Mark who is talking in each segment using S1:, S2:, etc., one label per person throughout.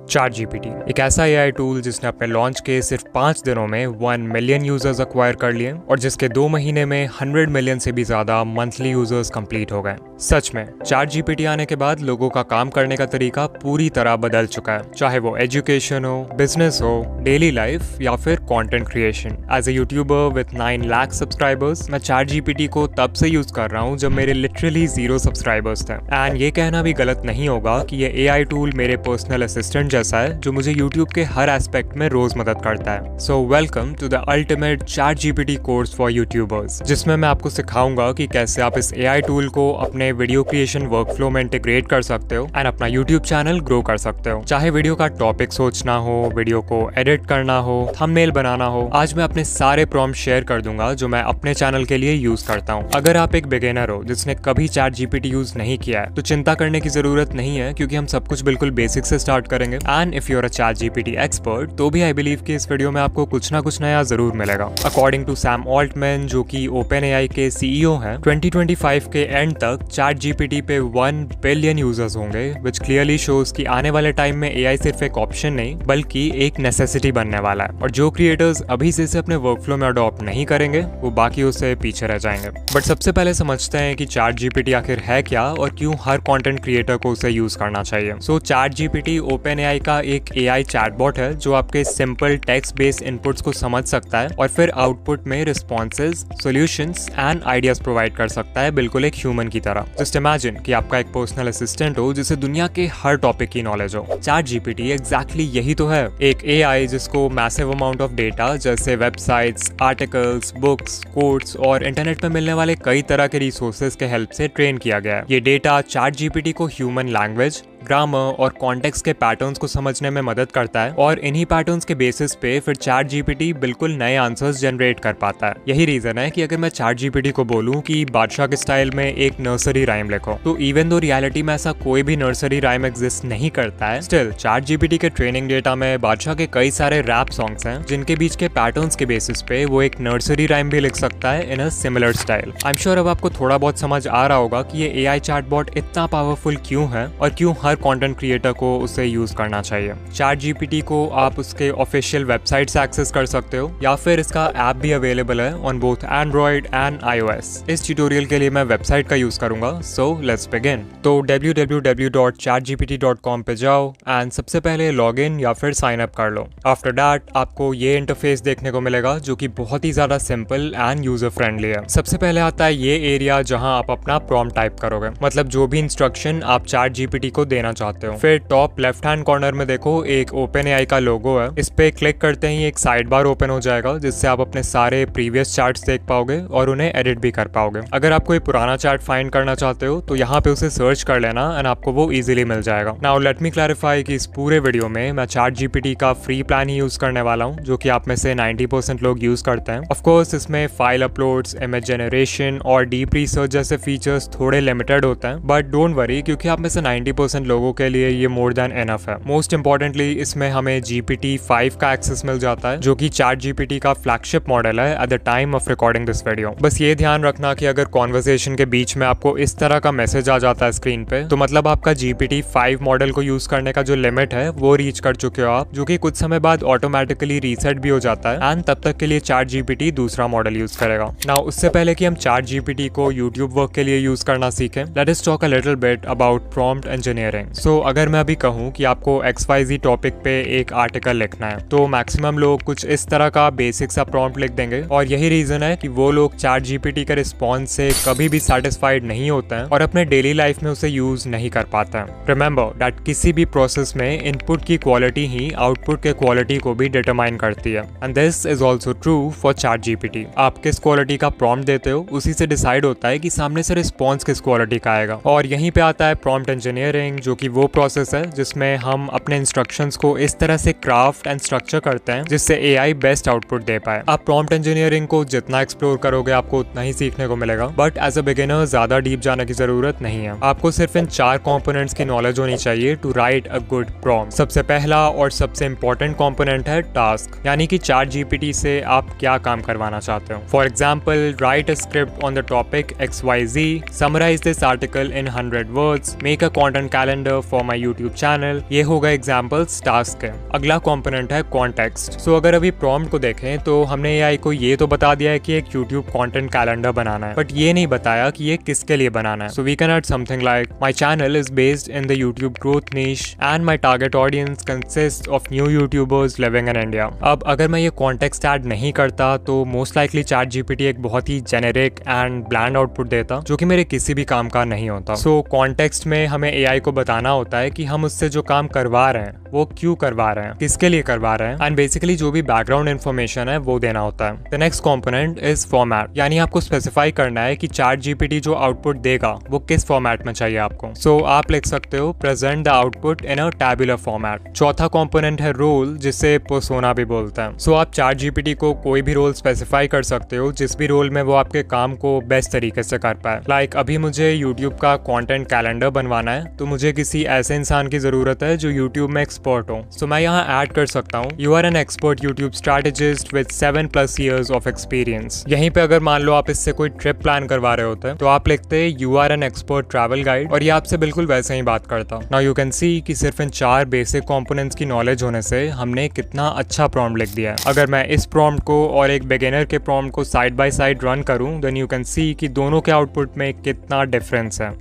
S1: Chat GPT एक ऐसा AI tool जिसने अपने लॉन्च के सिर्फ 5 दिनों में 1 मिलियन यूजर्स अक्वायर कर लिए और जिसके 2 महीने में 100 मिलियन से भी ज्यादा मंथली यूजर्स कंप्लीट हो गए। सच में चैट जीपीटी आने के बाद लोगों का काम करने का तरीका पूरी तरह बदल चुका है, चाहे वो एजुकेशन हो, बिजनेस हो, डेली लाइफ या फिर content creation. As a YouTuber with 9 lakh subscribers मैं चैट जीपीटी को तब से यूज कर रहा हूँ जब मेरे लिटरली 0 सब्सक्राइबर्स थे। एंड ये कहना भी गलत नहीं होगा कि ये एआई टूल मेरे पर्सनल असिस्टेंट जैसा है जो मुझे YouTube के हर एस्पेक्ट में रोज मदद करता है। So welcome to the ultimate ChatGPT course for YouTubers, जिसमें मैं आपको सिखाऊंगा कि कैसे आप इस एआई टूल को अपने वीडियो क्रिएशन वर्कफ्लो में इंटीग्रेट कर सकते हो एंड अपना यूट्यूब चैनल ग्रो कर सकते हो। चाहे वीडियो का टॉपिक सोचना हो, वीडियो को एडिट करना हो, थंबनेल बनाना हो, आज मैं अपने सारे प्रॉम्प्ट शेयर कर दूंगा जो मैं अपने चैनल के लिए यूज करता हूँ। अगर आप एक बिगिनर हो जिसने कभी चैट जीपीटी यूज नहीं किया है तो चिंता करने की जरूरत नहीं है, क्योंकि हम सब कुछ बिल्कुल बेसिक से स्टार्ट करेंगे। And if you are a ChatGPT expert तो भी आई बिलीव कि इस वीडियो में आपको कुछ ना कुछ नया जरूर मिलेगा। अकॉर्डिंग टू सैम ऑल्टमैन, जो कि ओपन एआई के सीईओ हैं, 2025 के एंड तक चैट जीपीटी पे 1 बिलियन यूजर्स होंगे, विच क्लियरली शोज कि आने वाले टाइम में एआई सिर्फ एक ऑप्शन नहीं बल्कि एक नेसेसिटी बनने वाला है। और जो क्रिएटर्स अभी से इसे अपने वर्कफ्लो में अडॉप्ट नहीं करेंगे वो बाकी उससे पीछे रह जाएंगे। बट सबसे पहले समझते हैं कि चैट जीपीटी आखिर है क्या और क्यों हर कंटेंट क्रिएटर को उसे यूज करना चाहिए। सो चैट जीपीटी ओपन एआई का एक एआई चैटबॉट है जो आपके सिंपल टेक्स्ट बेस्ड इनपुट्स को समझ सकता है और फिर आउटपुट में responses, solutions and ideas provide कर सकता है, बिल्कुल एक ह्यूमन की तरह। जस्ट इमेजिन कि आपका एक पर्सनल असिस्टेंट हो जिसे दुनिया के हर टॉपिक की नॉलेज हो। चैट जीपीटी एग्जैक्टली यही तो है, एक एआई जिसको मैसिव अमाउंट ऑफ डेटा जैसे वेबसाइट्स, आर्टिकल्स, बुक्स, कोड्स और इंटरनेट पर मिलने वाले कई तरह के रिसोर्सेज के हेल्प से ट्रेन किया गया है। ये डेटा चैट जीपीटी को ह्यूमन लैंग्वेज, ग्रामर और कॉन्टेक्स्ट के पैटर्न्स को समझने में मदद करता है और इन्हीं पैटर्न्स के बेसिस पे फिर चैट जीपीटी बिल्कुल नए आंसर्स जनरेट कर पाता है। यही रीजन है कि अगर मैं चैट जीपीटी को बोलूं कि बादशाह के स्टाइल में एक नर्सरी राइम लिखो, तो इवन दो रियलिटी में ऐसा कोई भी नर्सरी राइम एग्जिस्ट नहीं करता है, स्टिल चैट जीपीटी के ट्रेनिंग डेटा में बादशाह के कई सारे रैप सॉन्ग्स हैं जिनके बीच के पैटर्न्स के बेसिस पे वो एक नर्सरी राइम भी लिख सकता है in a similar style. I am sure अब आपको थोड़ा बहुत समझ आ रहा होगा कि ये एआई चैटबॉट इतना पावरफुल क्यों है और क्यों हर कंटेंट क्रिएटर को उसे यूज करना चाहिए। चैट जीपीटी को आप उसके ऑफिशियल वेबसाइट से एक्सेस कर सकते हो या फिर इसका ऐप भी अवेलेबल है on both Android and iOS। इस ट्यूटोरियल के लिए मैं वेबसाइट का यूज करूंगा, सो लेट्स बिगिन। तो www.chatgpt.com पे जाओ एंड सबसे पहले लॉग इन या फिर साइन अप कर लो। आफ्टर दैट आपको ये इंटरफेस देखने को मिलेगा जो कि बहुत ही ज्यादा सिंपल एंड यूजर फ्रेंडली है। सबसे पहले आता है ये एरिया जहां आप अपना प्रॉम्प्ट टाइप करोगे, मतलब जो भी इंस्ट्रक्शन आप चैट जीपीटी को देना चाहते हो। फिर टॉप लेफ्ट हैंड कॉर्नर में देखो एक ओपन एआई का लोगो है, इस पे क्लिक करते ही एक साइड बार ओपन हो जाएगा जिससे आप अपने सारे प्रीवियस चार्ट्स देख पाओगे और उन्हें एडिट भी कर पाओगे। अगर आप कोई पुराना चार्ट फाइंड करना चाहते हो तो यहाँ पे उसे सर्च कर लेना एंड आपको वो इजीली मिल जाएगा। नाउ लेट मी क्लैरिफाई कि इस पूरे वीडियो में मैं चैट जीपीटी का फ्री प्लान ही यूज करने वाला हूँ, जो कि आप में से 90% लोग यूज करते हैं। ऑफ कोर्स इसमें फाइल अपलोड्स, इमेज जनरेशन और डीप रिसर्च जैसे फीचर्स थोड़े लिमिटेड होते हैं, बट डोंट वरी क्योंकि आप में से 90% लोगों के लिए ये मोर देन एनफ है। मोस्ट इंपॉर्टेंटली इसमें हमें GPT-5 का एक्सेस मिल जाता है, जो कि चैट जीपीटी का फ्लैगशिप मॉडल है at the time of recording this video. बस ये ध्यान रखना कि अगर कॉन्वर्सेशन के बीच में आपको इस तरह का मैसेज आ जाता है स्क्रीन पे, तो मतलब आपका GPT-5 मॉडल को यूज करने का जो लिमिट है वो रीच कर चुके हो आप, जो कि कुछ समय बाद ऑटोमेटिकली रीसेट भी हो जाता है एंड तब तक के लिए चैट जीपीटी दूसरा मॉडल यूज करेगा। नाउ उससे पहले कि हम चैट जीपीटी को यूट्यूब वर्क के लिए यूज करना सीखें, let us talk a little bit about prompt engineering. So अगर मैं अभी कहूँ कि आपको XYZ टॉपिक पे एक आर्टिकल लिखना है तो मैक्सिमम लोग कुछ इस तरह का बेसिक सा प्रॉम्प्ट लिख देंगे और यही रीजन है कि वो लोग चैट जीपीटी के रिस्पॉन्स से कभी भी सेटिस्फाइड नहीं होते हैं और अपने डेली लाइफ में उसे यूज नहीं कर पाते हैं। रिमेंबर दैट किसी भी प्रोसेस में इनपुट की क्वालिटी ही आउटपुट के क्वालिटी को भी डिटरमाइन करती है and this is also true for chat GPT. आप किस क्वालिटी का प्रॉम्प्ट देते हो उसी से डिसाइड होता है कि सामने से रिस्पॉन्स किस क्वालिटी का आएगा। और यहीं पे आता है प्रॉम्प्ट इंजीनियरिंग, जो कि वो प्रोसेस है जिसमें हम अपने इंस्ट्रक्शंस को इस तरह से क्राफ्ट एंड स्ट्रक्चर करते हैं जिससे एआई बेस्ट आउटपुट दे पाए। आप प्रॉम्प्ट इंजीनियरिंग को जितना एक्सप्लोर करोगे आपको उतना ही सीखने को मिलेगा, बट एज अ बिगिनर ज्यादा डीप जाने की जरूरत नहीं है। आपको सिर्फ इन 4 कंपोनेंट्स की नॉलेज होनी चाहिए to write a good prompt. सबसे पहला और सबसे इंपॉर्टेंट कंपोनेंट है टास्क, यानी कि चैट जीपीटी से आप क्या काम करवाना चाहते हो। For example, write a script on the topic XYZ, summarise this article in 100 words, make a content calendar calendar for my YouTube channel. ये होगा एग्जाम्पल्स टास्क के। अगला कॉम्पोनेंट है कॉन्टेक्स्ट। सो अगर अभी प्रॉम्प्ट को देखें तो हमने एआई को ये तो बता दिया है कि एक यूट्यूब कंटेंट कैलेंडर बनाना है, बट ये नहीं बताया कि ये किसके लिए बनाना है। So we can add something like my channel is based in the YouTube growth niche and my target audience consist of new YouTubers living in India. अब अगर मैं ये कॉन्टेक्स्ट ऐड नहीं करता तो मोस्ट लाइकली चैट जीपीटी एक बहुत ही generic and bland output देता जो कि मेरे किसी भी काम का नहीं होता। सो कॉन्टेक्स्ट में हमें एआई को बताना होता है कि हम उससे जो काम करवा रहे हैं वो क्यों करवा रहे हैं, किसके लिए करवा रहे हैं, एंड बेसिकली जो भी बैकग्राउंड इन्फॉर्मेशन है वो देना होता है। The next component is format, यानी आपको स्पेसिफाई करना है कि चैट जीपीटी जो आउटपुट देगा वो किस फॉर्मेट में चाहिए आपको। सो आप लिख सकते हो present the output in a tabular format. चौथा कॉम्पोनेंट है रोल, जिसे पर्सोना भी बोलते हैं। सो आप चैट जीपीटी को कोई भी रोल स्पेसिफाई कर सकते हो जिस भी रोल में वो आपके काम को बेस्ट तरीके से कर पाए। लाइक अभी मुझे यूट्यूब का कंटेंट कैलेंडर बनवाना है तो मुझे किसी ऐसे इंसान की जरूरत है जो यूट्यूब में एक्सपर्ट हो। सो मैं यहाँ ऐड कर सकता हूँ you are an expert YouTube strategist with 7+ years of experience. यहीं पे अगर मान लो आप इससे कोई ट्रिप प्लान करवा रहे होते हैं तो आप लिखते हैं you are an expert travel guide, और ये आपसे बिल्कुल वैसे ही बात करता। नाउ यू कैन सी कि सिर्फ इन 4 बेसिक कंपोनेंट्स की नॉलेज होने से हमने कितना अच्छा प्रॉम्प्ट लिख दिया है। अगर मैं इस प्रॉम्प्ट को और एक बिगिनर के प्रॉम्प्ट को साइड बाय साइड रन करूं देन यू कैन सी कि दोनों के आउटपुट में कितना डिफरेंस है।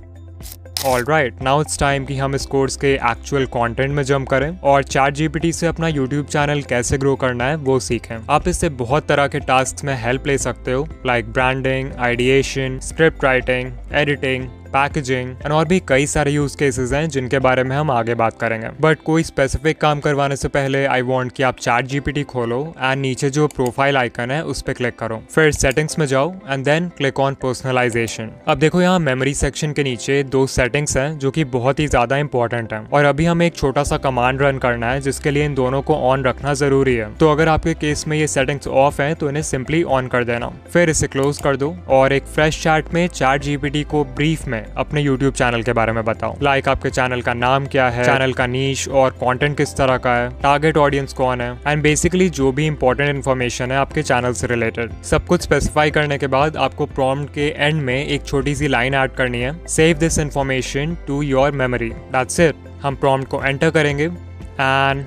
S1: ऑलराइट, नाउ इट्स टाइम कि हम इस कोर्स के एक्चुअल कंटेंट में जंप करें और चैट जीपीटी से अपना यूट्यूब चैनल कैसे ग्रो करना है वो सीखें। आप इससे बहुत तरह के टास्क में हेल्प ले सकते हो like branding, ideation, script writing, editing, packaging and और भी कई सारे यूज केसेस हैं जिनके बारे में हम आगे बात करेंगे। बट कोई स्पेसिफिक काम करवाने से पहले आई वांट कि आप चैट जीपीटी खोलो एंड नीचे जो प्रोफाइल आइकन है उस पर क्लिक करो, फिर सेटिंग्स में जाओ and then click on personalisation. अब देखो यहाँ मेमोरी सेक्शन के नीचे 2 सेटिंग्स हैं जो कि बहुत ही ज्यादा इंपॉर्टेंट है, और अभी हमें एक छोटा सा कमांड रन करना है जिसके लिए इन दोनों को ऑन रखना जरूरी है। तो अगर आपके केस में ये सेटिंग्स ऑफ है तो इन्हें सिंपली ऑन कर देना, फिर इसे क्लोज कर दो और एक फ्रेश चैट में चैट जीपीटी को ब्रीफ में अपने यूट्यूब चैनल के बारे में बताओ। लाइक आपके चैनल का नाम क्या है, चैनल का नीश और कंटेंट किस तरह का है, टारगेट ऑडियंस कौन है, एंड बेसिकली जो भी इंपॉर्टेंट इन्फॉर्मेशन है आपके चैनल से रिलेटेड। सब कुछ स्पेसिफाई करने के बाद आपको प्रॉम्प्ट के एंड में एक छोटी सी लाइन ऐड करनी है, save this information to your memory. That's it. हम प्रॉम्प्ट को एंटर करेंगे एंड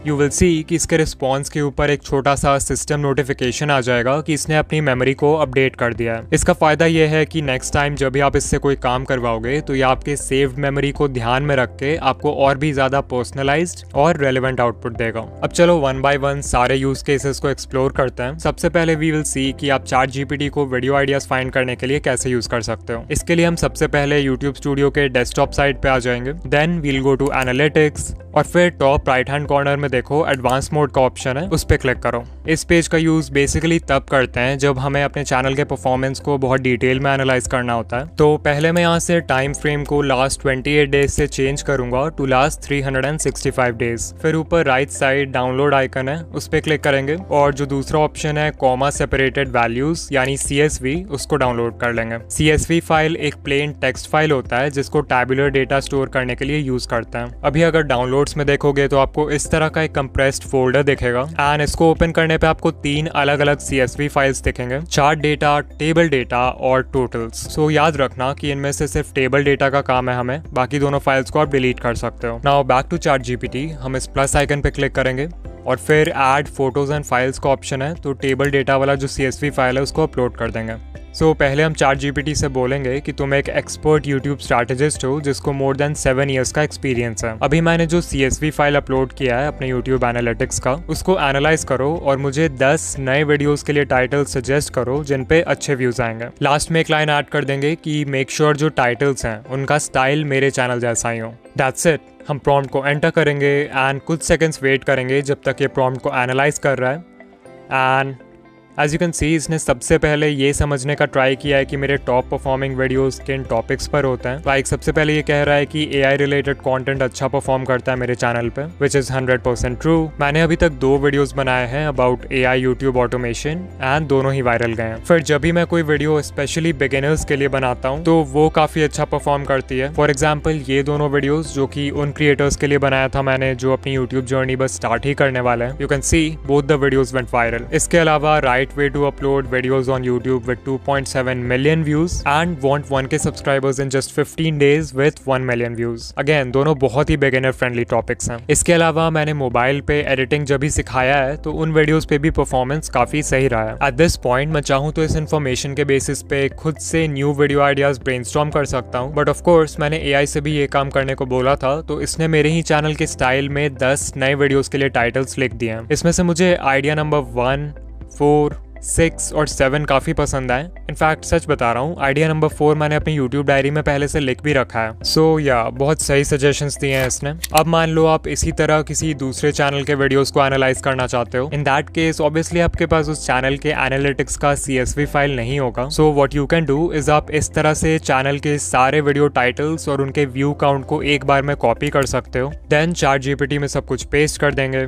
S1: यू विल सी कि इसके रिस्पॉन्स के ऊपर एक छोटा सा सिस्टम नोटिफिकेशन आ जाएगा कि इसने अपनी मेमोरी को अपडेट कर दिया है। इसका फायदा यह है कि नेक्स्ट टाइम जब भी आप इससे कोई काम करवाओगे तो ये आपके सेव्ड मेमोरी को ध्यान में रख के आपको और भी ज्यादा पर्सनलाइज्ड और रेलेवेंट आउटपुट देगा। अब चलो 1 by 1 सारे यूज केसेस को एक्सप्लोर करते हैं। सबसे पहले वी विल सी कि आप चैट जीपीटी को वीडियो आइडियाज फाइंड करने के लिए कैसे यूज कर सकते हो। इसके लिए हम सबसे पहले यूट्यूब स्टूडियो के डेस्कटॉप साइट पे आ जाएंगे, then will go to analytics और फिर टॉप राइट हैंड कॉर्नर में देखो एडवांस मोड का ऑप्शन है, उस पर क्लिक करो। इस पेज का यूज बेसिकली तब करते हैं जब हमें अपने चैनल के परफॉर्मेंस को बहुत डिटेल में एनालाइज करना होता है। तो पहले मैं यहाँ से टाइम फ्रेम को लास्ट 28 डेज से चेंज करूंगा टू लास्ट 365 डेज। फिर ऊपर राइट साइड डाउनलोड आइकन है, उस पर क्लिक करेंगे और जो दूसरा ऑप्शन है कॉमा सेपरेटेड वैल्यूज यानी CSV, उसको डाउनलोड कर लेंगे। CSV फाइल एक प्लेन टेक्स्ट फाइल होता है जिसको टैबुलर डेटा स्टोर करने के लिए यूज करते हैं। अभी अगर डाउनलोड्स में देखोगे तो आपको इस तरह का एक कंप्रेस्ड फोल्डर दिखेगा एंड इसको ओपन करने पे आपको 3 अलग अलग CSV फाइल्स दिखेंगे, चार्ट डेटा, टेबल डेटा और टोटल्स। सो याद रखना कि इनमें से सिर्फ टेबल डेटा का काम है हमें, बाकी दोनों फाइल्स को आप डिलीट कर सकते हो। Now back to ChatGPT, हम इस प्लस आइकन पे क्लिक करेंगे और फिर ऐड फोटोज एंड फाइल्स का ऑप्शन है, तो टेबल डेटा वाला जो CSV फाइल है उसको अपलोड कर देंगे। सो पहले हम चैट जीपीटी से बोलेंगे कि तुम एक एक्सपर्ट यूट्यूब स्ट्रैटेजिस्ट हो जिसको मोर देन 7 years का एक्सपीरियंस है। अभी मैंने जो CSV फाइल अपलोड किया है अपने यूट्यूब एनालिटिक्स का, उसको एनालाइज करो और मुझे 10 नए वीडियोस के लिए टाइटल सजेस्ट करो जिन पे अच्छे व्यूज आएंगे। लास्ट में एक लाइन ऐड कर देंगे कि मेक श्योर जो टाइटल्स हैं उनका स्टाइल मेरे चैनल जैसा ही हो। That's it. हम प्रॉम्प्ट को एंटर करेंगे एंड कुछ सेकंड्स वेट करेंगे जब तक ये प्रॉम्प्ट को एनालाइज कर रहा है। And as you can see इसने सबसे पहले ये समझने का ट्राई किया है कि मेरे टॉप परफॉर्मिंग वीडियोस किन टॉपिक्स पर होते हैं। लाइक सबसे पहले ये कह रहा है कि AI रिलेटेड कंटेंट अच्छा परफॉर्म करता है मेरे चैनल पे, विच इज 100% ट्रू। मैंने अभी तक 2 वीडियोस बनाए हैं about AI YouTube automation and दोनों ही वायरल गए हैं। फिर जब भी मैं कोई वीडियो स्पेशली बिगिनर्स के लिए बनाता हूँ तो वो काफी अच्छा परफॉर्म करती है। फॉर एग्जाम्पल ये दोनों वीडियोज जो कि उन क्रिएटर्स के लिए बनाया था मैंने जो अपनी यूट्यूब जर्नी बस स्टार्ट ही करने वाले हैं, you can C both the videos went viral. इसके अलावा right right way to upload videos on YouTube with 2.7 million views and want 1K subscribers in just 15 days with 1 million views. Again, दोनों बहुत ही beginner friendly topics हैं. इसके अलावा मैंने mobile पे editing जब भी सिखाया है तो उन वीडियोस पे भी परफॉर्मेंस काफी सही रहा है. At this point मैं चाहूँ तो इस इन्फॉर्मेशन के बेसिस पे खुद से न्यू वीडियो आइडियाज ब्रेनस्टॉर्म कर सकता हूँ, बट ऑफ कोर्स मैंने AI से भी ये काम करने को बोला था, तो इसने मेरे ही चैनल के स्टाइल में 10 नए वीडियोस के लिए टाइटल्स लिख दिए हैं. इसमें से मुझे आइडिया नंबर 1, 4, 6 और 7 काफी पसंद आए. इनफैक्ट सच बता रहा हूँ, आइडिया नंबर 4 मैंने अपनी यूट्यूब डायरी में पहले से लिख भी रखा है. सो या बहुत सही सजेशंस दिए हैं इसने. अब मान लो आप इसी तरह किसी दूसरे चैनल के वीडियोस को एनालाइज करना चाहते हो. इन दैट केस ऑब्वियसली आपके पास उस चैनल के एनालिटिक्स का CSV फाइल नहीं होगा. So what you can do is आप इस तरह से चैनल के सारे वीडियो टाइटल्स और उनके व्यू काउंट को एक बार में कॉपी कर सकते हो. देन ChatGPT में सब कुछ पेस्ट कर देंगे.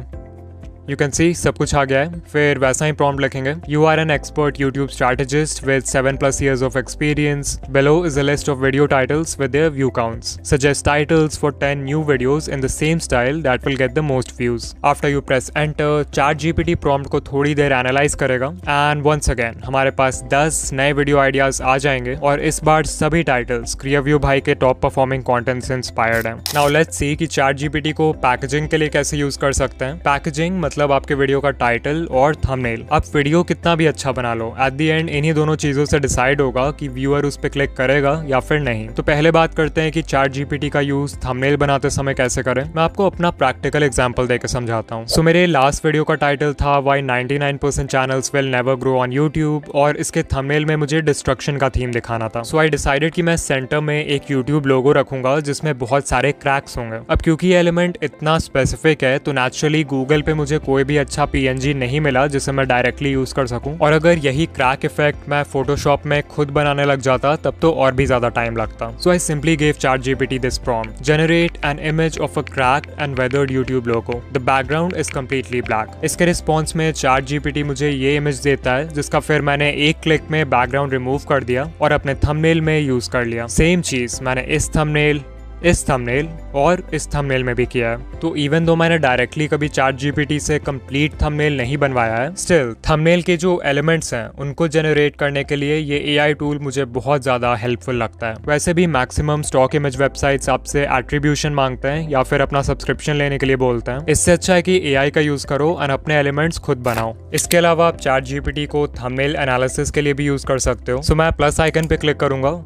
S1: You can see सब कुछ आ गया है. फिर वैसा ही प्रॉम्प्ट लिखेंगे. You are an expert YouTube strategist with 7+ years of experience. Below is a list of video titles with their view counts. Suggest titles for 10 new videos in the same style that will get the most views. After you press enter, ChatGPT prompt को थोड़ी देर analyse करेगा and once again हमारे पास 10 नए video ideas आ जाएंगे और इस बार सभी titles क्रियाव्यू भाई के टॉप परफॉर्मिंग कंटेंट से इंस्पायर्ड हैं. Now let's see कि ChatGPT को पैकेजिंग के लिए कैसे यूज कर सकते हैं. पैकेजिंग मतलब आपके वीडियो का टाइटल और थंबनेल. आप वीडियो कितना भी अच्छा बना लो, एट द एंड इन्हीं दोनों चीजों से डिसाइड होगा कि व्यूअर उस पर क्लिक करेगा या फिर नहीं. तो पहले बात करते हैं कि ChatGPT का यूज थंबनेल बनाते समय कैसे करें. मैं आपको अपना प्रैक्टिकल एग्जांपल देकर समझाता हूँ. सो मेरे लास्ट वीडियो का टाइटल था why 99% channels will never grow on YouTube और इसके थंबनेल में मुझे डिस्ट्रक्शन का थीम दिखाना था. सो आई डिसाइडेड कि मैं सेंटर में एक यूट्यूब लोगो रखूंगा जिसमें बहुत सारे क्रैक्स होंगे. अब क्योंकि ये एलिमेंट इतना स्पेसिफिक है तो नेचुरली गूगल पे मुझे कोई भी अच्छा PNG नहीं मिला जिसे मैं डायरेक्टली यूज कर सकूं. और अगर यही क्रैक इफेक्ट मैं फोटोशॉप में खुद बनाने लग जाता तब तो और भी ज्यादा टाइम लगता. So I simply gave ChatGPT this prompt. Generate an image of a cracked and weathered YouTube logo. The background is completely black. इसके रिस्पॉन्स में ChatGPT मुझे ये इमेज देता है जिसका फिर मैंने एक क्लिक में बैकग्राउंड रिमूव कर दिया और अपने थंबनेल में यूज कर लिया. सेम चीज मैंने इस थंबनेल और इस थंबनेल में भी किया है. तो इवन दो मैंने डायरेक्टली कभी ChatGPT से कंप्लीट थंबनेल नहीं बनवाया है, स्टिल थंबनेल के जो एलिमेंट्स हैं उनको जनरेट करने के लिए ये AI टूल मुझे बहुत ज्यादा हेल्पफुल लगता है. वैसे भी मैक्सिमम स्टॉक इमेज वेबसाइट्स आपसे एट्रीब्यूशन मांगते हैं या फिर अपना सब्सक्रिप्शन लेने के लिए बोलते हैं. इससे अच्छा है कि AI का यूज करो और अपने एलिमेंट्स खुद बनाओ. इसके अलावा आप ChatGPT को थंबनेल एनालिसिस के लिए भी यूज कर सकते हो. सो मैं प्लस आइकन पे क्लिक करूंगा,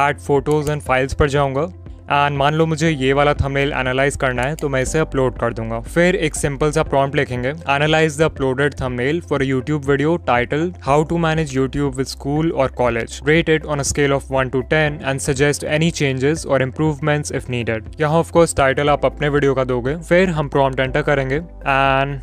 S1: ऐड फोटोज एंड फाइल्स पर जाऊंगा एंड मान लो मुझे ये वाला थंबनेल एनालाइज करना है तो मैं इसे अपलोड कर दूंगा. फिर एक सिंपल सा प्रॉम्प्ट लिखेंगे. Analyse the uploaded thumbnail for a YouTube video title how to manage YouTube with school और college. Rate it on a scale of 1 to 10 and suggest any changes और इम्प्रूवमेंट्स इफ नीडेड. यहाँ of course title आप अपने video का दोगे. फिर हम prompt enter करेंगे एंड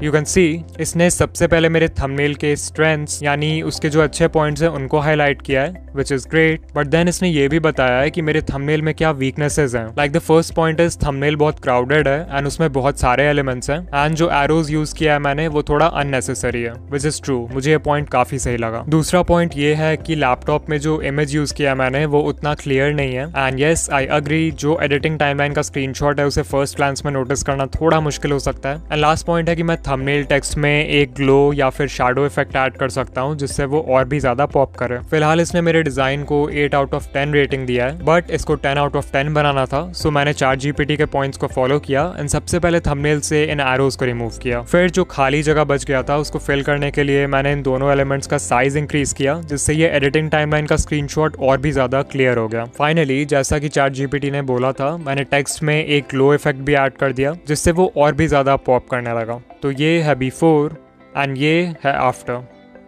S1: यू कैन सी इसने सबसे पहले मेरे थंबनेल के स्ट्रेंथ्स यानी उसके जो अच्छे पॉइंट्स हैं उनको हाईलाइट किया है, which is great. But then इसने ये भी बताया है कि मेरे थंबनेल में क्या वीकनेसेस हैं. Like the first point is thumbnail बहुत क्राउडेड है एंड उसमें बहुत सारे एलिमेंट्स हैं एंड जो एरोज यूज किया है मैंने वो थोड़ा अननेसेसरी है, विच इज ट्रू. मुझे ये पॉइंट काफी सही लगा. दूसरा पॉइंट ये है कि लैपटॉप में जो इमेज यूज किया मैंने वो उतना क्लियर नहीं है एंड येस आई अग्री जो एडिटिंग टाइमलाइन का स्क्रीनशॉट है उसे फर्स्ट ग्लांस में नोटिस करना थोड़ा मुश्किल हो सकता है. एंड लास्ट पॉइंट है कि मैं थंबनेल टेक्स्ट में एक ग्लो या फिर शैडो इफेक्ट ऐड कर सकता हूँ जिससे वो और भी ज्यादा पॉप करे. फिलहाल इसने मेरे डिजाइन को 8 out of 10 रेटिंग दिया है, बट इसको 10 out of 10 बनाना था. सो मैंने ChatGPT के पॉइंट्स को फॉलो किया एंड सबसे पहले थंबनेल से इन एरोज को रिमूव किया. फिर जो खाली जगह बच गया था उसको फिल करने के लिए मैंने इन दोनों एलिमेंट्स का साइज इंक्रीज किया जिससे ये एडिटिंग टाइमलाइन का स्क्रीनशॉट और भी ज्यादा क्लियर हो गया. फाइनली जैसा कि ChatGPT ने बोला था मैंने टेक्स्ट में एक ग्लो इफेक्ट भी ऐड कर दिया जिससे वो और भी ज्यादा पॉप करने लगा. तो ये है बिफोर एंड ये है आफ्टर.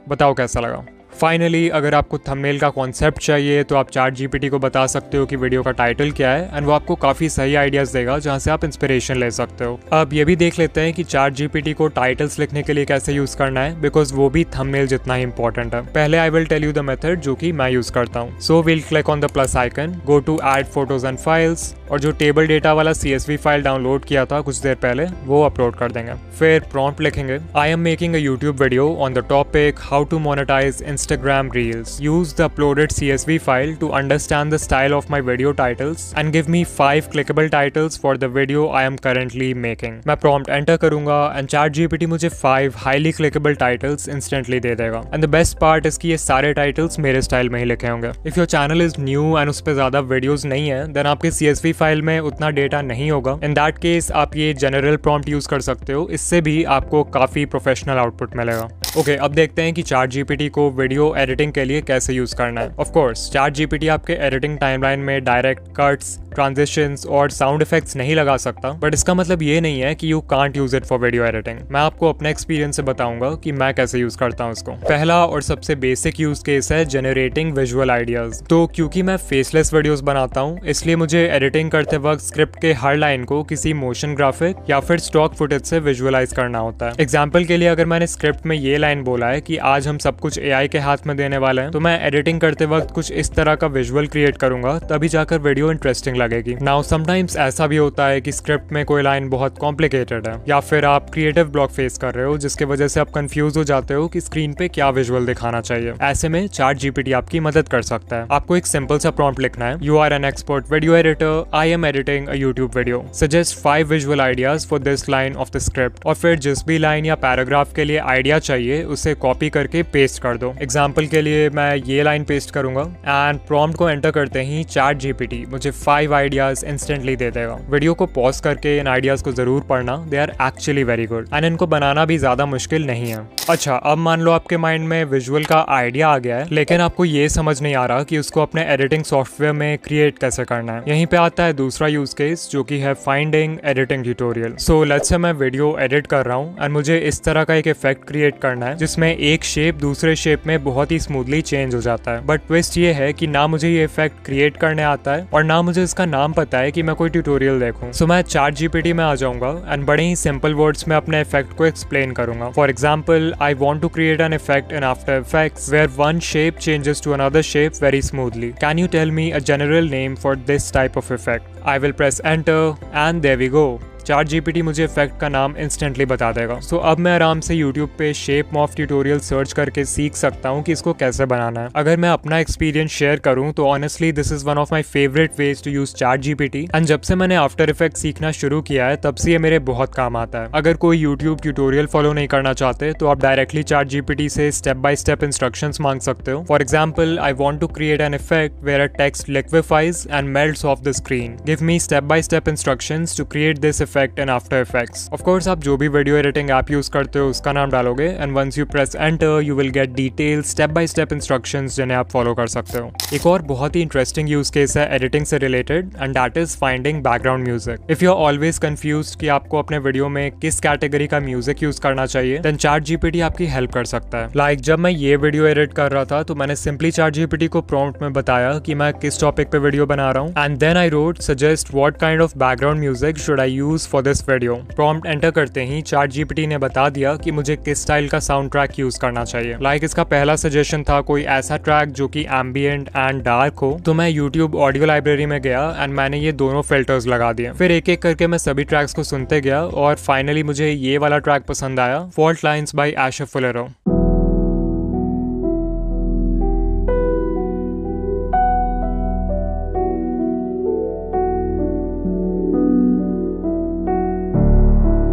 S1: बताओ कैसा लगा. फाइनली अगर आपको थंबनेल का कॉन्सेप्ट चाहिए तो आप ChatGPT को बता सकते हो कि वीडियो का टाइटल क्या है एंड वो आपको काफ़ी सही आइडियाज़ देगा जहाँ से आप इंस्पिरेशन ले सकते हो. अब ये भी देख लेते हैं कि ChatGPT को टाइटल्स लिखने के लिए कैसे यूज़ करना है, बिकॉज वो भी थंबनेल जितना ही इंपॉर्टेंट है. पहले I will tell you the method जो कि मैं यूज़ करता हूँ. So will click on the plus icon, go to add photos and files और जो टेबल डेटा वाला CSV फाइल डाउनलोड किया था कुछ देर पहले वो अपलोड कर देंगे. फिर प्रॉम्प्ट लिखेंगे. I am making a YouTube video on the topic how to monetise Instagram Reels. Use the uploaded CSV file to understand the style of my video titles and give me 5 clickable titles for the video I am currently making. मैं prompt enter करूंगा and ChatGPT मुझे 5 highly clickable titles instantly दे देगा. And the best part is कि ये सारे titles मेरे style में ही लिखे होंगे. If your channel is new and उस पे ज़्यादा वीडियोस नहीं है, then आपके CSV फाइल में उतना डेटा नहीं होगा. In that case आप ये जनरल prompt यूज कर सकते हो. इससे भी आपको काफी प्रोफेशनल आउटपुट मिलेगा. ओके, अब देखते हैं कि ChatGPT को वीडियो एडिटिंग के लिए कैसे यूज करना है. ऑफ कोर्स ChatGPT आपके एडिटिंग टाइमलाइन में डायरेक्ट कट्स, ट्रांजिशंस और साउंड इफेक्ट्स नहीं लगा सकता, बट इसका मतलब ये नहीं है कि you can't use it for video editing. मैं आपको अपने एक्सपीरियंस से बताऊंगा कि मैं कैसे यूज करता हूँ इसको. पहला और सबसे बेसिक यूज केस है जनरेटिंग विजुअल आइडियाज. तो क्योंकि मैं फेसलेस वीडियोस बनाता हूँ, इसलिए मुझे एडिटिंग करते वक्त स्क्रिप्ट के हर लाइन को किसी मोशन ग्राफिक या फिर स्टॉक फुटेज से विजुअलाइज करना होता है. एग्जाम्पल के लिए अगर मैंने स्क्रिप्ट में ये लाइन बोला है कि आज हम सब कुछ AI के हाथ में देने वाले हैं, तो मैं एडिटिंग करते वक्त कुछ इस तरह का विजुअल क्रिएट करूंगा, तभी जाकर वीडियो इंटरेस्टिंग लगेगी. नाउ समटाइम्स ऐसा भी होता है कि स्क्रिप्ट में कोई लाइन बहुत कॉम्प्लिकेटेड है या फिर आप क्रिएटिव ब्लॉक फेस कर रहे हो, जिसके वजह से आप कंफ्यूज हो जाते हो कि स्क्रीन पे क्या विजुअल दिखाना चाहिए. ऐसे में ChatGPT आपकी मदद कर सकता है. आपको एक सिंपल सा प्रॉम्प्ट लिखना है. You are an expert video editor, I am editing a YouTube video, suggest 5 visual ideas for this line of the script. और फिर जिस भी लाइन या पैराग्राफ के लिए आइडिया चाहिए उसे कॉपी करके पेस्ट कर दो. एग्जाम्पल के लिए मैं ये लाइन पेस्ट करूंगा एंड प्रॉम्प्ट को एंटर करते ही ChatGPT मुझे 5 आइडियाज इंस्टेंटली दे देगा. वीडियो को पॉज करके इन आइडियाज को जरूर पढ़ना. They are actually very good and इनको बनाना भी ज्यादा मुश्किल नहीं है. अच्छा, अब मान लो आपके माइंड में विजुअल का आइडिया आ गया है, लेकिन आपको ये समझ नहीं आ रहा कि उसको अपने एडिटिंग सॉफ्टवेयर में क्रिएट कैसे करना है. यहीं पे आता है दूसरा यूज केस, जो कि है finding editing tutorial. So let's say मैं वीडियो एडिट कर रहा हूँ एंड मुझे इस तरह का एक इफेक्ट क्रिएट करना है जिसमें एक शेप दूसरे शेप में बहुत ही स्मूथली चेंज हो जाता है. बट ट्विस्ट ये है कि ना मुझे ये इफेक्ट क्रिएट करने आता है और ना मुझे इसका नाम पता है कि मैं कोई ट्यूटोरियल देखूं. सो मैं ChatGPT में आ जाऊंगा एंड बड़े ही सिंपल वर्ड्स में अपने इफेक्ट को एक्सप्लेन करूंगा. For example, I want to create an effect in After Effects where one shape changes to another shape very smoothly. Can you tell me a general name for this type of effect? I will press enter and there we go. ChatGPT मुझे effect का नाम instantly बता देगा. सो अब मैं आराम से YouTube पे शेप मॉर्फ ट्यूटोरियल सर्च करके सीख सकता हूँ कि इसको कैसे बनाना है. अगर मैं अपना एक्सपीरियंस शेयर करूँ तो honestly this is one of my favourite ways to use ChatGPT and जब से मैंने आफ्टर इफेक्ट सीखना शुरू किया है तब से ये मेरे बहुत काम आता है. अगर कोई YouTube ट्यूटोरियल फॉलो नहीं करना चाहते तो आप डायरेक्टली ChatGPT से स्टेप बाय स्टेप इंस्ट्रक्शंस मांग सकते हो. For example, I want to create an effect where a text liquefies and melts off the screen. Give me step by step instructions to create this effect in After Effect. Of course, आप जो भी video editing app use करते हो उसका नाम डालोगे and once you press enter you will get detail step by step instructions जिन्हें आप फॉलो कर सकते हो. एक और बहुत ही इंटरेस्टिंग यूज केस है एडिटिंग से related and that is finding background music. If you are always confused कि आपको अपने वीडियो में किस कैटेगरी का म्यूजिक यूज करना चाहिए, देन ChatGPT आपकी हेल्प कर सकता है. लाइक जब मैं ये वीडियो एडिट कर रहा था तो मैंने सिंपली ChatGPT को प्रॉम्प्ट में बताया कि मैं किस टॉपिक पे वीडियो बना रहा हूँ and then I wrote suggest what kind of background music should I use for this video. Prompt enter करते ही ChatGPT ने बता दिया कि मुझे किस स्टाइल का साउंड ट्रैक यूज करना चाहिए. लाइक इसका पहला सजेशन था कोई ऐसा ट्रैक जो कि एम्बिएंट एंड डार्क हो. तो मैं YouTube ऑडियो लाइब्रेरी में गया एंड मैंने ये दोनों फिल्टर्स लगा दिए. फिर एक एक करके मैं सभी ट्रैक्स को सुनते गया और फाइनली मुझे ये वाला ट्रैक पसंद आया, फॉल्ट लाइन्स बाय एशर फुलेरो.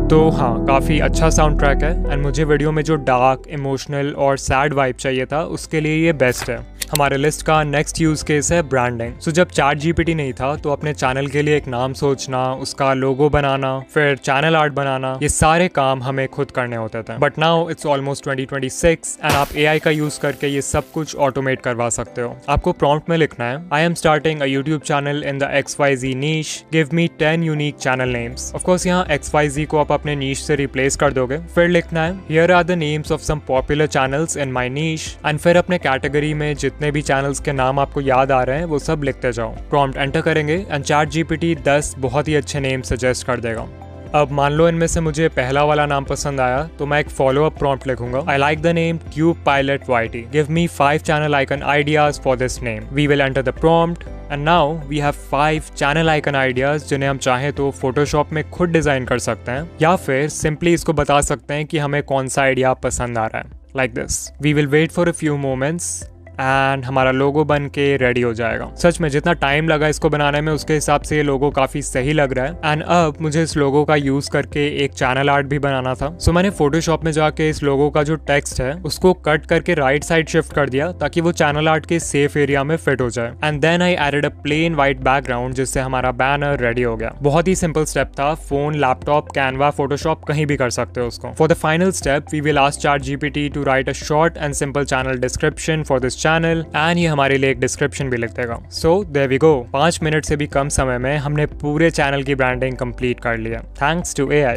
S1: तो हाँ, काफ़ी अच्छा साउंड ट्रैक है एंड मुझे वीडियो में जो डार्क, इमोशनल और सैड वाइब चाहिए था उसके लिए ये बेस्ट है. हमारे लिस्ट का नेक्स्ट यूज केस है ब्रांडिंग. सो जब ChatGPT नहीं था तो अपने चैनल के लिए एक नाम सोचना, उसका लोगो बनाना, फिर चैनल आर्ट बनाना, ये सारे काम हमें खुद करने होते थे. But now it's almost 2026 and आप AI का यूज करके ये सब कुछ ऑटोमेट करवा सकते हो. आपको प्रॉम्प्ट में लिखना है, I am starting a YouTube channel in the XYZ niche, give me 10 unique channel names. Of course यहाँ XYZ को आप अपने नीश से रिप्लेस कर दोगे. फिर लिखना है, here are the names of some popular channels in my niche and फिर अपने कैटेगरी में जितने भी चैनल्स के नाम आपको याद आ रहे हैं वो सब लिखते जाओ. प्रॉम्प्ट एंटर करेंगे एंड ChatGPT 10 बहुत ही अच्छे नेम सजेस्ट कर देगा. अब मान लो इनमें से मुझे पहला वाला नाम पसंद आया तो मैं एक फॉलो अप प्रॉम्प्ट लिखूंगा. I like the name Tube Pilot YT. Give me 5 channel icon ideas for this name. We will enter the prompt and now we have 5 channel icon ideas जिन्हें हम चाहे तो फोटोशॉप में खुद design कर सकते हैं या फिर सिंपली इसको बता सकते हैं कि हमें कौन सा आइडिया पसंद आ रहा है. like this. We will wait for a few moments and हमारा लोगो बन के रेडी हो जाएगा। सच में जितना टाइम लगा इसको बनाने में उसके हिसाब से ये लोगो काफी सही लग रहा है। एंड अब मुझे इस लोगो का यूज करके एक चैनल आर्ट भी बनाना था। सो मैंने फोटोशॉप में जाके इस लोगो का जो टेक्स्ट है उसको कट करके राइट साइड शिफ्ट कर दिया ताकि वो चैनल आर्ट के सेफ एरिया में फिट हो जाए। And then I added a plain white background जिससे हमारा बैनर रेडी हो गया। बहुत ही सिंपल स्टेप था। फोन, लैपटॉप, कैनवा, फोटोशॉप कहीं भी कर सकते हो उसको। For the final step we will ask ChatGPT to write a short and simple channel description for this channel and ये हमारे लिए एक डिस्क्रिप्शन भी लिख देगा। सो देयर वी गो। 5 मिनट से भी कम समय में हमने पूरे चैनल की ब्रांडिंग कंप्लीट कर लिया थैंक्स टू AI।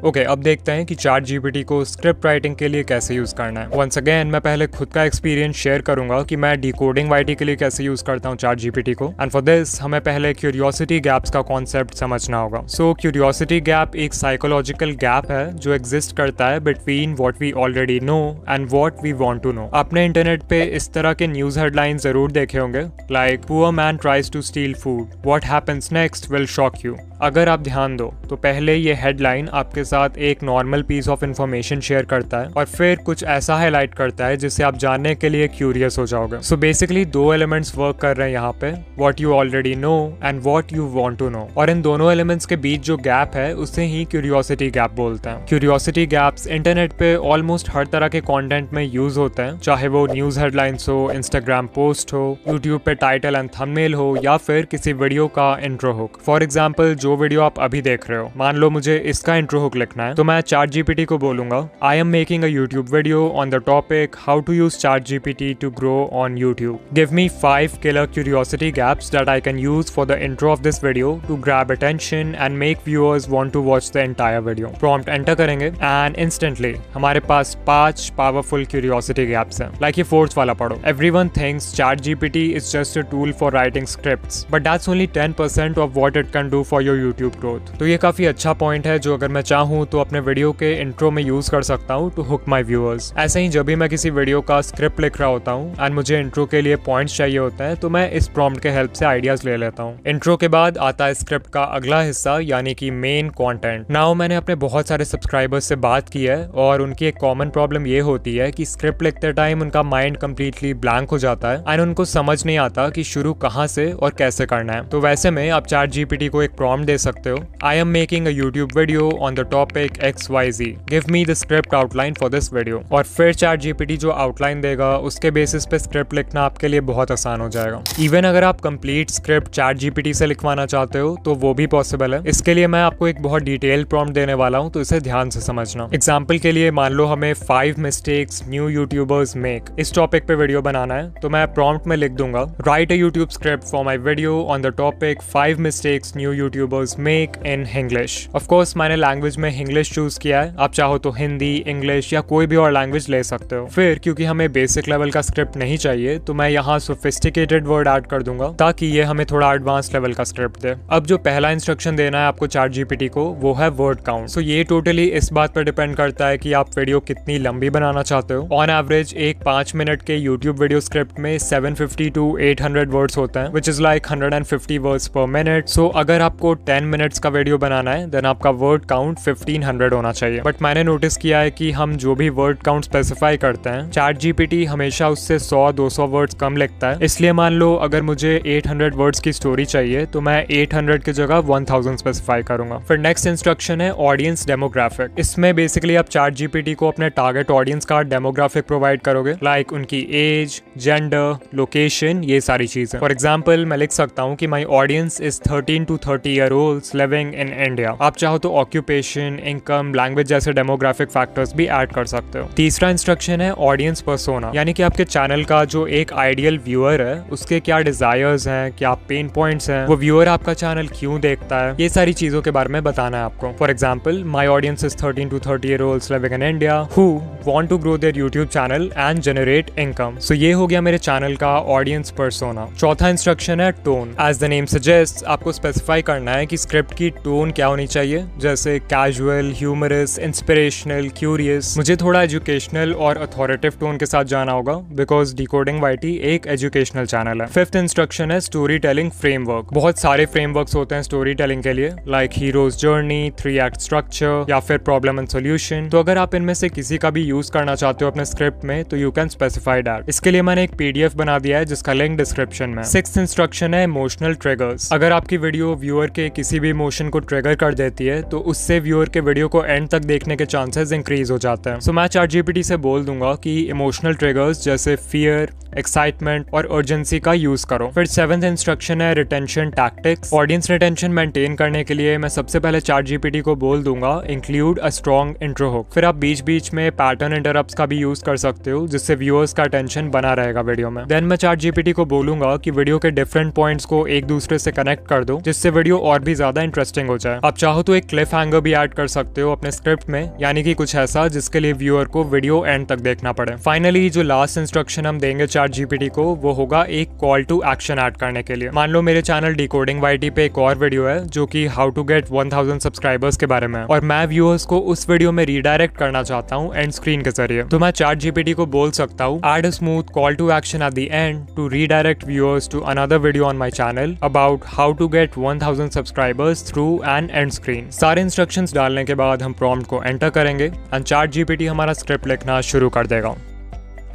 S1: ओके, अब देखते हैं कि ChatGPT को स्क्रिप्ट राइटिंग के लिए कैसे यूज करना है। वंस अगेन मैं पहले खुद का एक्सपीरियंस शेयर करूंगा कि मैं डिकोडिंग YT के लिए कैसे यूज करता हूँ ChatGPT को। एंड फॉर दिस हमें पहले क्यूरियोसिटी गैप्स का कॉन्सेप्ट समझना होगा। सो क्यूरियोसिटी गैप एक साइकोलॉजिकल गैप है जो एग्जिस्ट करता है between what we already know and what we want to know. आपने इंटरनेट पे इस तरह के न्यूज हेडलाइन जरूर देखे होंगे, like poor man tries to steal food, what happens next will shock you. अगर आप ध्यान दो तो पहले ये हेडलाइन आपके साथ एक normal piece of information share करता है और फिर कुछ ऐसा हाईलाइट करता है जिससे आप जानने के लिए क्यूरियस हो जाओगे। सो बेसिकली 2 एलिमेंट्स वर्क कर रहे हैं यहाँ पे, what you already know and what you want to know. और इन दोनों एलिमेंट्स के बीच जो गैप है उसे ही क्यूरियोसिटी गैप बोलते हैं। क्यूरियोसिटी गैप्स इंटरनेट पे ऑलमोस्ट हर तरह के कंटेंट में यूज होते हैं, चाहे वो न्यूज हेडलाइंस हो, इंस्टाग्राम पोस्ट हो, यूट्यूब पे टाइटल एंड थंबनेल हो, या फिर किसी वीडियो का इंट्रो हुक। फॉर एग्जाम्पल जो वीडियो आप अभी देख रहे हो, मान लो मुझे इसका इंट्रो हुक लिखना है तो मैं ChatGPT को बोलूंगा I am making a YouTube video on the topic how to use ChatGPT to grow on YouTube. Give me 5 killer curiosity gaps that I can use for the intro of this video to grab attention and make viewers want to watch the entire video। Prompt enter करेंगे and instantly हमारे पास 5 powerful curiosity gaps हैं। Like ये 4th वाला पढ़ो, everyone thinks ChatGPT is just a tool for writing scripts but that's only 10% of what it can do for your YouTube growth. तो ये काफी अच्छा पॉइंट है जो अगर मैं चाहूँ तो अपने वीडियो के इंट्रो में यूज कर सकता हूँ टू हुक माय व्यूअर्स। ऐसे ही जब भी मैं किसी वीडियो का स्क्रिप्ट लिख रहा होता हूँ एंड मुझे इंट्रो के लिए पॉइंट्स चाहिए होते हैं तो मैं इस प्रॉम्प्ट के हेल्प से आइडियाज ले लेता हूँ। इंट्रो के बाद आता है स्क्रिप्ट का अगला हिस्सा यानी कि मेन कंटेंट। नाउ मैंने अपने बहुत सारे सब्सक्राइबर्स से बात की है और उनकी एक कॉमन प्रॉब्लम ये होती है कि स्क्रिप्ट लिखते टाइम उनका माइंड कंप्लीटली ब्लैंक हो जाता है एंड उनको समझ नहीं आता कि शुरू कहाँ से और कैसे करना है। तो वैसे में आप ChatGPT को एक प्रॉम्प्ट दे सकते हो, आई am making a YouTube video on the topic XYZ, give me the script outline for this video. और फिर ChatGPT जो आउटलाइन देगा उसके बेसिस पे स्क्रिप्ट लिखना आपके लिए बहुत आसान हो जाएगा। इवन अगर आप कंप्लीट स्क्रिप्ट ChatGPT से लिखवाना चाहते हो तो वो भी पॉसिबल है। इसके लिए मैं आपको एक बहुत डिटेल प्रॉम्प्ट देने वाला हूँ तो इसे ध्यान से समझना। एग्जाम्पल के लिए मान लो हमें 5 मिस्टेक्स न्यू यूट्यूबर्स मेक, इस टॉपिक पे वीडियो बनाना है तो मैं प्रॉम्प्ट में लिख दूंगा right a YouTube script for my video on the topic 5 mistakes new YouTubers make in English. Of course मैंने लैंग्वेज में इंग्लिश चूज किया है, आप चाहो तो हिंदी, इंग्लिश या कोई भी और लैंग्वेज ले सकते हो। फिर क्योंकि हमें बेसिक लेवल का स्क्रिप्ट नहीं चाहिए तो मैं यहाँ सोफिस्टिकेटेड वर्ड ऐड कर दूंगा ताकि ये हमें थोड़ा एडवांस लेवल का स्क्रिप्ट दे। अब जो पहला इंस्ट्रक्शन देना है आपको ChatGPT को वो है वर्ड काउंट। सो ये टोटली इस बात पर डिपेंड करता है कि आप वीडियो कितनी लंबी बनाना चाहते हो। ऑन एवरेज एक 5 मिनट के यूट्यूब वीडियो स्क्रिप्ट में 750 to 800 वर्ड्स होते हैं which is like 150 words per minute. So अगर आपको 10 मिनट्स का वीडियो बनाना है देन आपका वर्ड काउंट 1500 होना चाहिए। बट मैंने नोटिस किया है कि हम जो भी वर्ड काउंट स्पेसिफाई करते हैं ChatGPT हमेशा उससे 100-200 वर्ड्स कम लिखता है। इसलिए मान लो अगर मुझे 800 वर्ड्स की स्टोरी चाहिए तो मैं 800 की जगह 1000 स्पेसिफाई करूंगा। फिर नेक्स्ट इंस्ट्रक्शन है ऑडियंस डेमोग्राफिक। इसमें बेसिकली आप ChatGPT को अपने टारगेट ऑडियंस का डेमोग्राफिक प्रोवाइड करोगे, लाइक उनकी एज, जेंडर, लोकेशन, ये सारी चीजें। फॉर एग्जाम्पल मैं लिख सकता हूँ कि माई audience is 13 to 30 year olds living in India. आप चाहो तो ऑक्यूपेशन, इनकम, लैंग्वेज जैसे डेमोग्राफिक फैक्टर्स भी ऐड कर सकते हो। तीसरा इंस्ट्रक्शन है ऑडियंस पर्सोना, यानी कि आपके चैनल का जो एक आइडियल व्यूअर है उसके क्या डिजायर्स हैं, क्या पेन पॉइंट्स हैं, वो व्यूअर आपका चैनल क्यों देखता है, ये सारी चीजों के बारे में बताना है आपको। For example my audience is 13 to 30 year olds living in India who want to grow their YouTube channel and generate income. So ये हो गया मेरे चैनल का ऑडियंस पर्सोना। चौथा इंस्ट्रक्शन है टोन। एज द नेम सजेस्ट आपको स्पेसिफाई करना है कि स्क्रिप्ट की टोन क्या होनी चाहिए, जैसे कैजुअल, ह्यूमरस, इंस्पिरेशनल, क्यूरियस। मुझे थोड़ा एजुकेशनल और अथॉरिटेटिव टोन के साथ जाना होगा बिकॉज डिकोडिंग YT एक एजुकेशनल चैनल है। फिफ्थ इंस्ट्रक्शन है स्टोरी टेलिंग फ्रेमवर्क। बहुत सारे फ्रेमवर्क्स होते हैं स्टोरी टेलिंग के लिए, like heroes journey, 3 act structure या फिर प्रॉब्लम एंड सोल्यूशन। तो अगर आप इनमें से किसी का भी यूज करना चाहते हो अपने स्क्रिप्ट में तो यू कैन स्पेसिफाई दैट। इसके लिए मैंने एक PDF बना दिया है जिसका लिंक डिस्क्रिप्शन में। 6th इंस्ट्रक्शन है इमोशनल ट्रिगर्स। अगर आपकी वीडियो व्यूअर के किसी भी इमोशन को ट्रिगर कर देती है तो उससे व्यूअर के वीडियो को एंड तक देखने के चांसेस इंक्रीज हो जाते हैं। सो मैं ChatGPT से बोल दूंगा कि इमोशनल ट्रिगर्स जैसे फियर, एक्साइटमेंट और अर्जेंसी का यूज करो। फिर 7th इंस्ट्रक्शन है retention tactics. Audience retention maintain करने के लिए मैं सबसे पहले ChatGPT को बोल दूंगा include a strong intro hook. फिर आप बीच बीच में पैटर्न इंटरप्ट्स का भी यूज कर सकते हो जिससे व्यूअर्स का अटेंशन बना रहेगा वीडियो में। देन मैं ChatGPT को बोलूंगा कि वीडियो के डिफरेंट पॉइंट्स को एक दूसरे से कनेक्ट कर दो जिससे वीडियो और भी ज्यादा इंटरेस्टिंग हो जाए। आप चाहो तो एक क्लिफ हैंगर भी ऐड कर सकते हो अपने स्क्रिप्ट में, यानी कि कुछ ऐसा जिसके लिए व्यूअर को वीडियो एंड तक देखना पड़े। फाइनली जो लास्ट इंस्ट्रक्शन हम देंगे ChatGPT को वो होगा एक कॉल टू एक्शन ऐड करने के लिए। मान लो मेरे चैनल डिकोडिंग YT पे एक और वीडियो है जो कि हाउ टू गेट 1000 सब्सक्राइबर्स के बारे में और मैं व्यूअर्स को उस वीडियो में रीडायरेक्ट करना चाहता हूँ एंड स्क्रीन के जरिए। तो मैं ChatGPT को बोल सकता हूँ add a smooth call to action at the end to redirect viewers to another video on my channel about how to get 1000 subscribers through an end screen. सारे इंस्ट्रक्शंस डालने के बाद हम प्रॉम्प्ट को एंटर करेंगे एंड ChatGPT हमारा script लिखना शुरू कर देगा।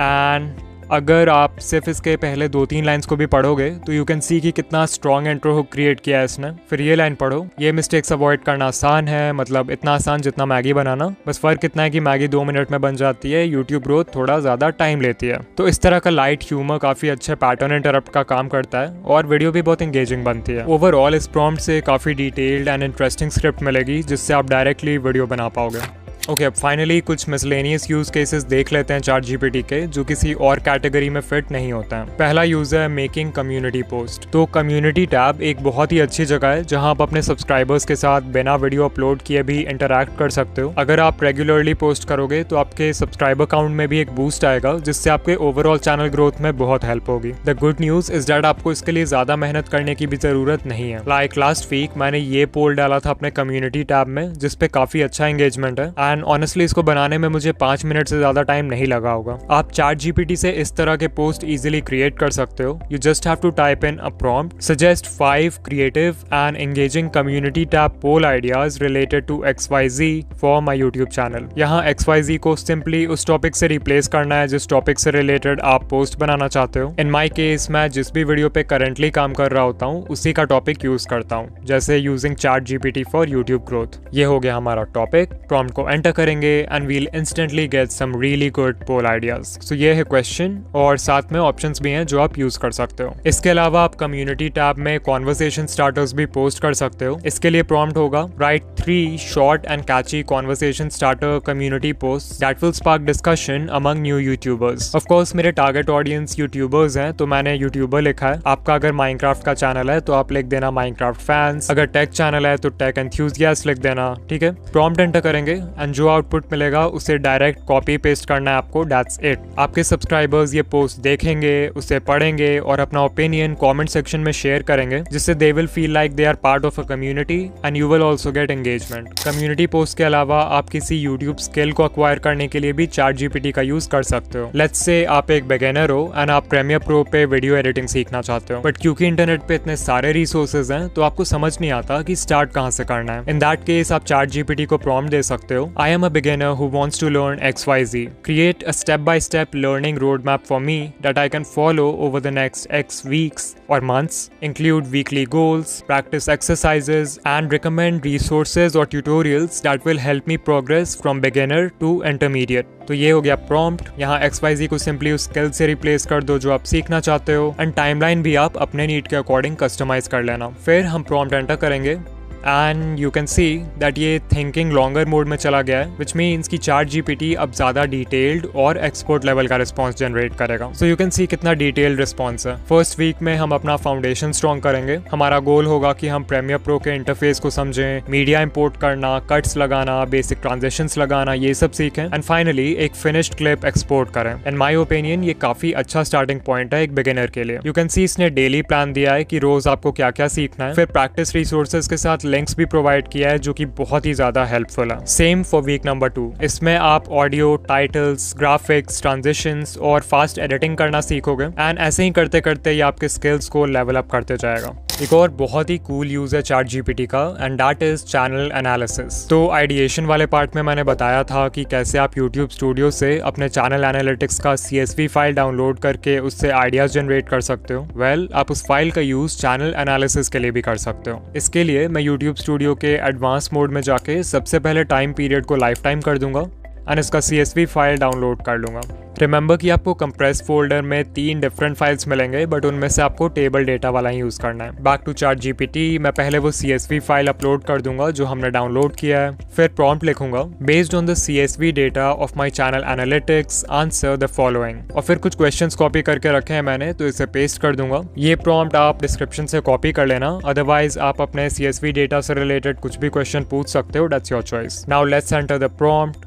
S1: एंड अगर आप सिर्फ इसके पहले 2-3 लाइंस को भी पढ़ोगे तो यू कैन सी कि कितना स्ट्रॉन्ग इंट्रो हुक क्रिएट किया है इसने। फिर ये लाइन पढ़ो, ये मिस्टेक्स अवॉइड करना आसान है, मतलब इतना आसान जितना मैगी बनाना, बस फर्क इतना है कि मैगी 2 मिनट में बन जाती है, यूट्यूब ग्रोथ थोड़ा ज्यादा टाइम लेती है। तो इस तरह का लाइट ह्यूमर काफी अच्छे पैटर्न इंटरप्ट का काम करता है और वीडियो भी बहुत एंगेजिंग बनती है। ओवरऑल इस प्रॉम्प्ट से काफी डिटेल्ड एंड इंटरेस्टिंग स्क्रिप्ट मिलेगी जिससे आप डायरेक्टली वीडियो बना पाओगे। ओके, अब फाइनली कुछ मिसलेनियस यूज केसेस देख लेते हैं ChatGPT के जो किसी और कैटेगरी में फिट नहीं होता है। पहला यूज है मेकिंग कम्युनिटी पोस्ट। तो कम्युनिटी टैब एक बहुत ही अच्छी जगह है जहां आप अपने सब्सक्राइबर्स के साथ बिना वीडियो अपलोड किए भी इंटरैक्ट कर सकते हो। अगर आप रेगुलरली पोस्ट करोगे तो आपके सब्सक्राइबर काउंट में भी एक बूस्ट आएगा जिससे आपके ओवरऑल चैनल ग्रोथ में बहुत हेल्प होगी। The good news is that आपको इसके लिए ज्यादा मेहनत करने की भी जरूरत नहीं है। लाइक लास्ट वीक मैंने ये पोल डाला था अपने कम्युनिटी टैब में जिसपे काफी अच्छा एंगेजमेंट है एंड ऑनेस्टली इसको बनाने में मुझे 5 मिनट से ज्यादा टाइम नहीं लगा होगा। आप ChatGPT से इस तरह के पोस्ट इजीली क्रिएट कर सकते हो। You just have to type in a prompt suggest 5 creative and engaging community tab poll ideas related to XYZ for my YouTube channel. यहाँ XYZ को सिंपली उस टॉपिक से रिप्लेस करना है जिस टॉपिक से रिलेटेड आप पोस्ट बनाना चाहते हो। इन माई केस मैं जिस भी वीडियो पे करंटली काम कर रहा होता हूँ उसी का टॉपिक यूज करता हूँ, जैसे using ChatGPT for YouTube growth. ये हो गया हमारा टॉपिक। प्रॉम्प्ट को एंटर करेंगे and we'll instantly get some really good poll ideas. So ये है क्वेश्चन और साथ में ऑप्शंस भी हैं जो आप यूज कर सकते हो। इसके अलावा आप कम्युनिटी टैब में कॉन्वर्सेशन स्टार्टर्स भी पोस्ट कर सकते हो। इसके लिए प्रॉम्प्ट होगा write 3 short and catchy conversation starter community post that will spark discussion among new YouTubers. Of course मेरे टारगेट ऑडियंस यूट्यूबर्स हैं तो मैंने यूट्यूबर लिखा है। आपका अगर माइनक्राफ्ट का चैनल है तो आप लिख देना माइनक्राफ्ट फैंस, अगर टेक चैनल है तो टेक एंथुसियास्ट लिख देना। ठीक है, प्रॉम्प्ट एंटर करेंगे एंड जो आउटपुट मिलेगा उसे डायरेक्ट कॉपी पेस्ट करना है आपको। That's it. आपके सब्सक्राइबर्स ये पोस्ट देखेंगे, उसे पढ़ेंगे और अपना ओपिनियन कमेंट सेक्शन में शेयर करेंगे जिससे they will feel like they are part of a community and you will also get engagement. Community post के अलावा आप किसी यूट्यूब स्किल को अक्वायर करने के लिए भी ChatGPT का यूज कर सकते हो। लेट्स से आप एक बिगिनर हो एंड आप प्रीमियर प्रो पे वीडियो एडिटिंग सीखना चाहते हो, बट क्योंकि इंटरनेट पे इतने सारे रिसोर्सेज हैं तो आपको समझ नहीं आता कि स्टार्ट कहाँ से करना है। इन दैट केस आप ChatGPT को प्रॉम्प्ट दे सकते हो I am a beginner who wants to learn XYZ. Create a step-by-step learning roadmap for me that I can follow over the next X weeks or months. Include weekly goals, practice exercises, and recommend resources or tutorials that will help me progress from beginner to intermediate. तो ये हो गया prompt. यहाँ XYZ को simply उस skill से replace कर दो जो आप सीखना चाहते हो एंड टाइमलाइन भी आप अपने नीड के अकॉर्डिंग कस्टमाइज कर लेना। फिर हम प्रॉम्प्ट एंटर करेंगे and you can see that ये थिंकिंग लॉन्गर मोड में चला गया है, विच मीन्स कि ChatGPT अब ज्यादा डिटेल्ड और एक्सपर्ट लेवल का रिस्पॉन्स जनरेट करेगा। सो यू कैन सी कितना डिटेल्ड रिस्पॉन्स है। फर्स्ट वीक में हम अपना फाउंडेशन स्ट्रॉन्ग करेंगे। हमारा गोल होगा कि हम प्रीमियर प्रो के इंटरफेस को समझें, मीडिया इंपोर्ट करना, कट्स लगाना, बेसिक ट्रांजिशंस लगाना, ये सब सीखें एंड फाइनली एक फिनिश्ड क्लिप एक्सपोर्ट करें। इन माई ओपिनियन ये काफी अच्छा स्टार्टिंग पॉइंट है एक बिगिनर के लिए। यू कैन सी इसने डेली प्लान दिया है कि रोज आपको क्या क्या सीखना है, फिर प्रैक्टिस रिसोर्सेज के साथ लिंक्स भी प्रोवाइड किया है जो कि बहुत ही ज्यादा हेल्पफुल है। Same for week number 2। इसमें आप ऑडियो, टाइटल्स, ग्राफिक्स, ट्रांजिशंस और फास्ट एडिटिंग करना सीखोगे एंड ऐसे ही करते करते ये आपके स्किल्स को लेवल अप करते जाएगा। एक और बहुत ही कूल यूज है चैट जीपीटी का and that is channel analysis. तो आइडिएशन वाले पार्ट में मैंने बताया था कि कैसे आप यूट्यूब स्टूडियो से अपने चैनल एनालिटिक्स का CSV फाइल डाउनलोड करके उससे आइडियाज जनरेट कर सकते हो। वेल, आप उस फाइल का यूज चैनल एनालिसिस के लिए भी कर सकते हो। इसके लिए मैं यूट्यूब स्टूडियो के एडवांस मोड में जाके सबसे पहले टाइम पीरियड को लाइफ टाइम कर दूंगा एंड इसका CSV फाइल डाउनलोड कर लूंगा। रिमेंबर कि आपको कंप्रेस फोल्डर में 3 डिफरेंट फाइल्स मिलेंगे, बट उनमें से आपको टेबल डेटा वाला ही यूज करना है। बैक टू चैट जीपीटी, मैं पहले वो CSV फाइल अपलोड कर दूंगा जो हमने डाउनलोड किया है। फिर प्रॉम्प्ट लिखूंगा, based on the CSV data of my channel analytics answer the following. और फिर कुछ क्वेश्चंस कॉपी करके रखे हैं मैंने, तो इसे पेस्ट कर दूंगा। ये प्रॉम्प्ट आप डिस्क्रिप्शन से कॉपी कर लेना, अदरवाइज आप अपने CSV डेटा से रिलेटेड कुछ भी क्वेश्चन पूछ सकते हो, that's your choice. Now let's enter the prompt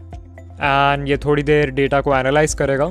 S1: and ये थोड़ी देर डेटा को एनालाइज करेगा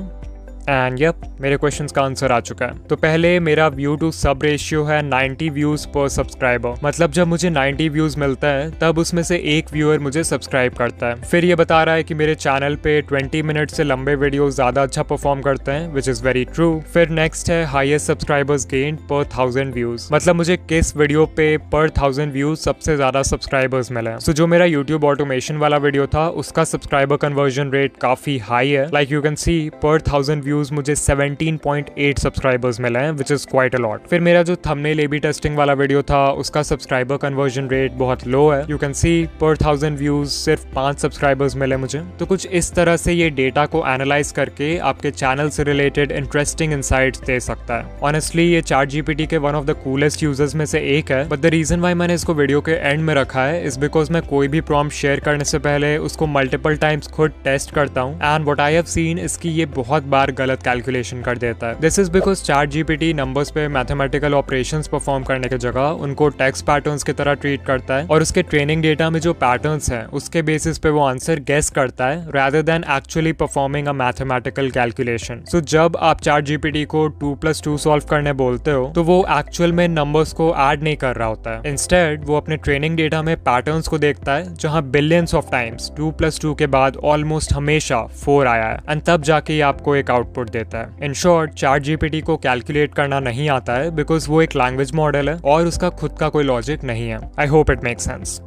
S1: एंड यप, मेरे क्वेश्चंस का आंसर आ चुका है। तो पहले मेरा व्यू टू सब रेशियो है 90 व्यूज पर सब्सक्राइबर। मतलब जब मुझे 90 व्यूज मिलता है तब उसमें से एक व्यूअर मुझे सब्सक्राइब करता है। फिर ये बता रहा है कि मेरे चैनल पे 20 मिनट से लंबे वीडियो ज्यादा अच्छा परफॉर्म करते हैं, विच इज वेरी ट्रू। फिर नेक्स्ट है हाईएस्ट सब्सक्राइबर्स गेन पर 1000 व्यूज। मतलब मुझे किस वीडियो पे पर 1000 व्यूज सबसे ज्यादा सब्सक्राइबर्स मिले। सो जो मेरा यूट्यूब ऑटोमेशन वाला वीडियो था उसका सब्सक्राइबर कन्वर्जन रेट काफी हाई है। लाइक यू कैन सी पर 1000 व्यूज मुझे 17.8 सब्सक्राइबर्स मिले हैं, which is quite a lot. फिर मेरा जो थंबनेल A/B टेस्टिंग वाला वीडियो था उसका सब्सक्राइबर कन्वर्जन रेट बहुत लो है। यू कैन सी पर 1000 व्यूज सिर्फ 5 सब्सक्राइबर्स मिले मुझे। तो कुछ इस तरह से ये डेटा को एनालाइज करके आपके चैनल से रिलेटेड इंटरेस्टिंग इनसाइट्स दे सकता है। ऑनेस्टली ये चैट जीपीटी के one of the coolest users में से एक है, बट द रीजन वाई मैंने इसको वीडियो के एंड में रखा है इज बिकॉज मैं कोई भी प्रॉम्प्ट शेयर करने से पहले उसको मल्टीपल टाइम्स खुद टेस्ट करता हूँ and what I have seen इसकी ये बहुत बार गलत कैलकुलेशन कर देता है। This is because chat GPT numbers पे मैथमेटिकल ऑपरेशंस परफॉर्म करने की जगह उनको टेक्स्ट पैटर्न्स की तरह ट्रीट करता है और उसके ट्रेनिंग डेटा में जो पैटर्न्स हैं उसके बेसिस पे वो आंसर गेस करता है rather than actually performing a mathematical calculation. So जब आप चैट जीपीटी को 2+2 सॉल्व करने बोलते हो तो वो एक्चुअल में नंबर्स को ऐड नहीं कर रहा होता है। इंस्टेड वो अपने ट्रेनिंग डेटा में पैटर्न्स को देखता है जहां बिलियंस ऑफ टाइम्स 2+2 के बाद ऑलमोस्ट हमेशा 4 आया है एंड तब जाके आपको एक आउटपुट देता है। इन शॉर्ट, चैट जीपीटी को कैलकुलेट करना नहीं आता है बिकॉज वो एक लैंग्वेज मॉडल है और उसका खुद का कोई लॉजिक नहीं है। I hope it makes sense.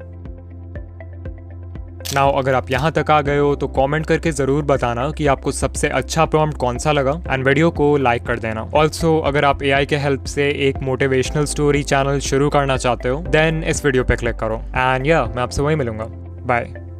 S1: Now अगर आप यहाँ तक आ गए हो तो कमेंट करके जरूर बताना कि आपको सबसे अच्छा प्रॉम्प्ट कौन सा लगा एंड वीडियो को लाइक कर देना। ऑल्सो अगर आप AI के हेल्प से एक मोटिवेशनल स्टोरी चैनल शुरू करना चाहते हो देन इस वीडियो पे क्लिक करो एंड या मैं आपसे वहीं मिलूंगा। बाय।